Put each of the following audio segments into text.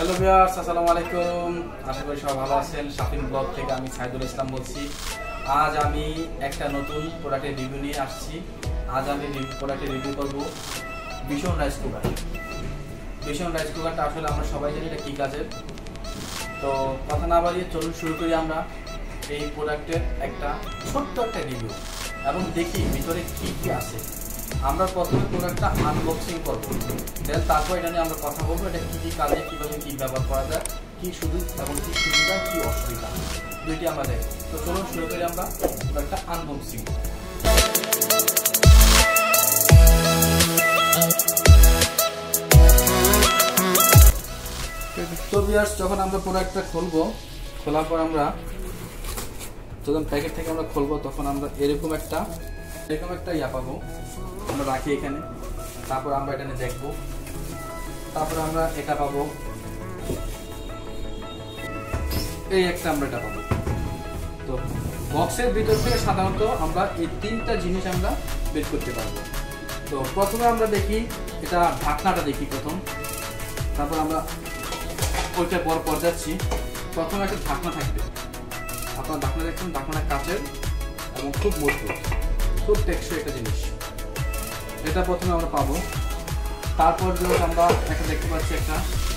Hello viewers, আসসালামু আলাইকুম। আশা করি সবাই ভালো আছেন। শাফিন ব্লগ থেকে আমি সাইদুল ইসলাম বলছি। আজ আমি একটা নতুন প্রোডাক্টের রিভিউ নিয়ে আসছি। আজ আমি প্রোডাক্টের রিভিউ করব ভীষণ রাইস কুকার। ভীষণ রাইস কুকারটা আসলে আমরা সবাই জানি এটা কী কাজের। তো কথা না বাড়িয়ে চলুন শুরু করি আমরা এই প্রোডাক্টের ছোট্ট একটা রিভিউ এবং দেখি ভিতরে কী কী আছে। আমরা প্রথমে প্রোডাক্টটা আনবক্সিং করব, দেন তারপর এটা নিয়ে আমরা কথা বলবো এটা কী কী কাজে কীভাবে কী ব্যবহার করা যায়, কী সুযোগ এবং কী সুবিধা কী অসুবিধা দুইটি আমরা দেখব। তো চলুন শুরু করি আমরা প্রোডাক্টটা আনবক্সিং। তো ভিউয়ার্স, যখন আমরা প্রোডাক্টটা খুলবো, খোলার পর আমরা যখন প্যাকেট থেকে আমরা খুলবো তখন আমরা এরকম একটা ইয়া পাবো, আমরা রাখি এখানে। তারপর আমরা এটা নিয়ে দেখবো। তারপর আমরা এটা পাবো, এই একটা আমরা এটা পাবো। তো বক্সের ভিতর থেকে সাধারণত আমরা এই তিনটা জিনিস আমরা বের করতে পারবো। তো প্রথমে আমরা দেখি এটা ঢাকনাটা দেখি প্রথম, তারপর আমরা ওইটা পর যাচ্ছি। প্রথমে একটা ঢাকনা থাকবে, আপনার ঢাকনা দেখছেন, ঢাকনা কাচের এবং খুব মজবুত, খুব টেকসই একটা জিনিস। এটা প্রথমে আমরা পাবো। তারপর যখন আমরা একটা দেখতে পাচ্ছি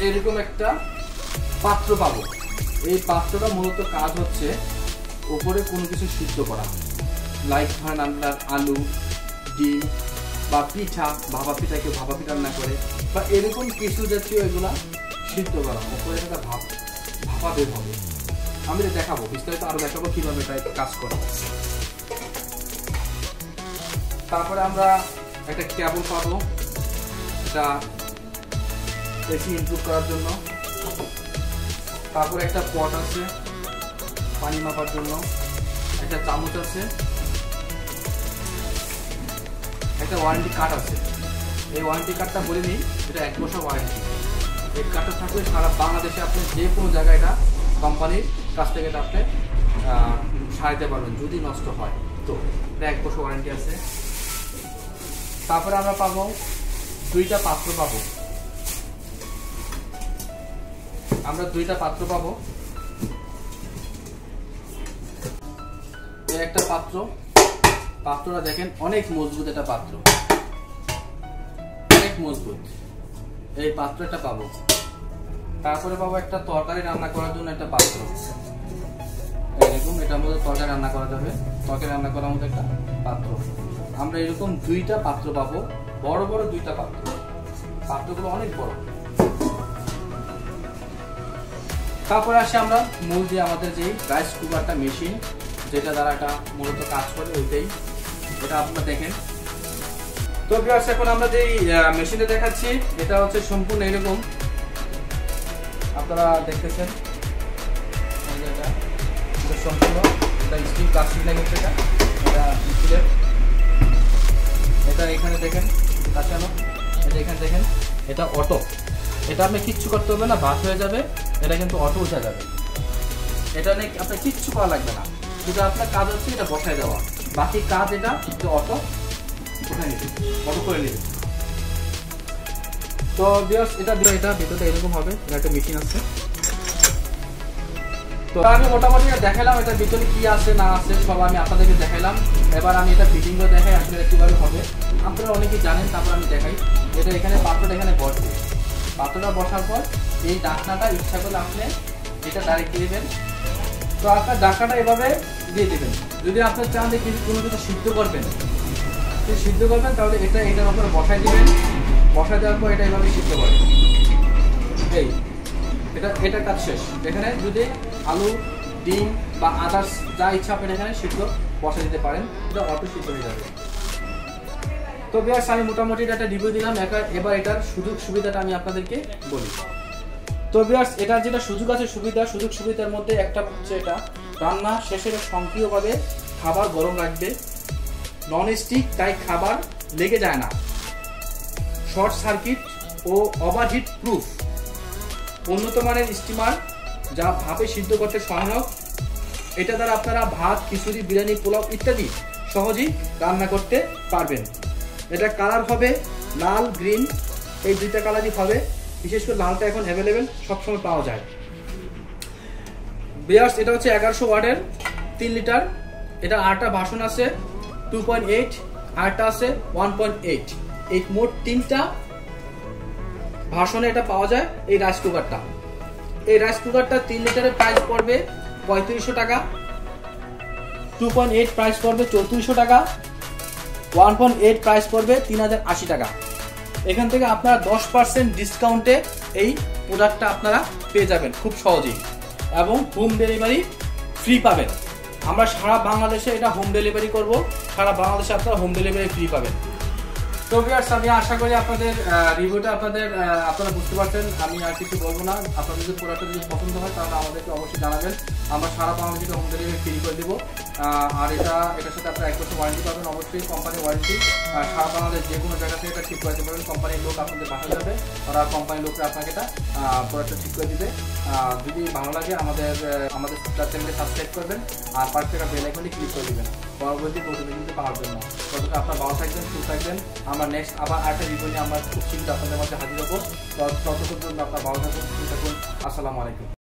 এরকম একটা পাত্র পাবো। এই পাত্রটা মূলত কাজ হচ্ছে উপরে কোনো কিছু সিদ্ধ করা, লাইক ধরেন আপনার আলু, ডিম বা পিঠা, ভাপা পিঠা, কেউ ভাপা পিঠা রান্না করে বা এরকম কিছু জাতীয় এগুলা সিদ্ধ করা, উপরে একটা ভাপা বের হবে। আমি এটা দেখাবো, বিস্তারিত আরো দেখাবো কিভাবে এটা কাজ করে। তারপরে আমরা একটা কেবল পাবো, এটা এসি ইনপুট করার জন্য। তারপরে একটা পট আছে পানি মাপার জন্য, একটা চামচ আছে, একটা ওয়ারেন্টি কার্ড আছে। এই ওয়ারেন্টি কার্ডটা বলে নিই, এটা 1 বছর ওয়ারেন্টি। এই কার্ডটা থাকলে সারা বাংলাদেশে আপনি যে কোনো জায়গায় এটা কোম্পানির কাছ থেকে এটা আপনি সারাইতে পারবেন যদি নষ্ট হয়। তো এটা 1 বছর ওয়ারেন্টি আছে। তারপরে আমরা পাবো দুইটা পাত্র পাবো, এই একটা পাত্রটা দেখেন অনেক মজবুত, এটা পাত্র অনেক মজবুত, এই পাত্রটা পাবো। তারপরে পাবো একটা তরকারি রান্না করার জন্য একটা পাত্র, এরকম এটার মধ্যে তরকারি রান্না করা যাবে, তরকারি রান্না করার মধ্যে একটা পাত্র। আমরা এরকম দুইটা পাত্র পাবো, বড় বড় দুইটা পাত্রগুলো অনেক বড়। তারপরে আসে আমরা মূল দিয়ে আমাদের যে রাইস কুকারটা মেশিন, যেটা দ্বারা এটা মূলত কাজ করে, ওইটাই এটা আপনারা দেখেন। তো ভিউয়ার্স, এখন আমরা যে মেশিনটা দেখাচ্ছি এটা হচ্ছে সম্পূর্ণ এরকম আপনারা দেখতেছেন। এটা সম্পূর্ণ এটা স্টিল প্লাস্টিক না, কিন্তু এটা স্টিলের। এটা এখানে দেখেন কাঁচানো, এটা এখানে দেখেন, এটা অটো। এটা আপনি কিচ্ছু করতে হবে না, ভাত হয়ে যাবে, এটা কিন্তু অটো উঠে যাবে। এটা নিয়ে আপনার কিচ্ছু করা লাগবে না, শুধু আপনার কাজ হচ্ছে এটা বসায় দেওয়া, বাকি কাজ এটা অটো উঠে নেবে, অটো করে নেবে। তো ভিউয়ার্স, এটা ভিতরে এরকম হবে, এটা একটা মেশিন আছে। তো আমি মোটামুটি দেখালাম এটার ভিতরে কি আছে না আছে সব আমি আপনাদেরকে দেখাইলাম। এবার আমি এটা ফিটিং করে দেখাই আসলে কিভাবে হবে। আপনারা অনেকেই জানেন, তারপর আমি দেখাই। এটা এখানে পাত্রটা এখানে বসবে, পাত্রটা বসার পর এই ঢাকনাটা ইচ্ছা করলে আপনি এটা ডাইরেক্ট দিয়ে দেবেন। তো আপনার ঢাকনাটা এভাবে দিয়ে দেবেন। যদি আপনি চান যে কোনো কিছু সিদ্ধ করবেন তাহলে এটার উপরে বসাই দিবেন। বসাই দেওয়ার পর এটা এভাবে সিদ্ধ করবেন। এই এটা কাজ শেষ। এখানে যদি আলু, ডিম বা আদার্স যা ইচ্ছা আপনি এখানে সিদ্ধ বসাই দিতে পারেন, এটা অটো সিদ্ধ হয়ে যাবে। তো ভিউয়ার্স, আমি মোটামুটি একটা রিভিউ দিলাম। এবার এটার সুযোগ সুবিধাটা আমি আপনাদেরকে বলি। তো ভিউয়ার্স, এটার যেটা সুযোগ সুবিধার মধ্যে একটা হচ্ছে এটা রান্না শেষে সক্রিয়ভাবে খাবার গরম রাখবে, নন স্টিক, তাই খাবার লেগে যায় না, শর্ট সার্কিট ও ওভারহিট প্রুফ, উন্নত মানের স্টিমার যা ভাপে সিদ্ধ করতে সহায়ক। এটা দ্বারা আপনারা ভাত, খিচুড়ি, বিরিয়ানি, পোলাও ইত্যাদি সহজেই রান্না করতে পারবেন। এটা কালার হবে লাল, গ্রিন, এই দুইটা কালারই হবে। বিশেষ করে লালটা এখন অ্যাভেলেবেল, সবসময় পাওয়া যায়। বিয়ার্স এটা হচ্ছে 1100 ওয়াটের 3 লিটার। এটা আরেকটা ভার্সন আছে 2.8, আরেকটা আছে 1.8। এই মোট 3টা ভার্সনে এটা পাওয়া যায়। এই রাইস কুকারটা 3 লিটারের প্রাইস পড়বে 3500 টাকা, 2.8 প্রাইস পড়বে 3400 টাকা, 1.8 প্রাইস পড়বে 3080 টাকা। এখান থেকে আপনারা 10% ডিসকাউন্টে এই প্রোডাক্টটা আপনারা পেয়ে যাবেন খুব সহজেই, এবং হোম ডেলিভারি ফ্রি পাবেন। আমরা সারা বাংলাদেশে এটা হোম ডেলিভারি করব, সারা বাংলাদেশে আপনারা হোম ডেলিভারি ফ্রি পাবেন। তো ভিউয়ার্স, আমি আশা করি আপনাদের রিভিউটা আপনারা বুঝতে পারছেন। আমি আর কিছু বলবো না। আপনাদের যদি প্রোডাক্টটা যদি পছন্দ হয় তাহলে আমাদেরকে অবশ্যই জানাবেন, আমরা সারা বাংলাদেশে হোম ডেলিভারি ফ্রি করে দেবো। আর এটার সাথে আপনারা 1 বছর ওয়ারেন্টি পাবেন, অবশ্যই কোম্পানির ওয়ারেন্টি। সারা বাংলাদেশ যে কোনো জায়গা থেকে এটা ঠিক করে দিতে পারবেন। কোম্পানির লোক আপনাদের বাসা যাবে, ওরা কোম্পানির লোকরা আপনাকে এটা প্রোডাক্টটা ঠিক করে দিবে। যদি ভালো লাগে আমাদের চ্যানেলকে সাবস্ক্রাইব করবেন, আর পাশে থাকা বেল আইকনটি ক্লিক করে দিবেন পরবর্তী নোটিফিকেশন পাওয়ার জন্য। ততক্ষণ আপনারা ভালো থাকবেন, সুস্থ থাকবেন। আমরা নেক্সট আবার আরেকটা রিভিউ নিয়ে আমরা খুব শীঘ্রই আপনাদের মাঝে হাজির হবো। ততক্ষণ পর্যন্ত আপনারা ভালো থাকুন, সুস্থ থাকুন। আসসালামু আলাইকুম।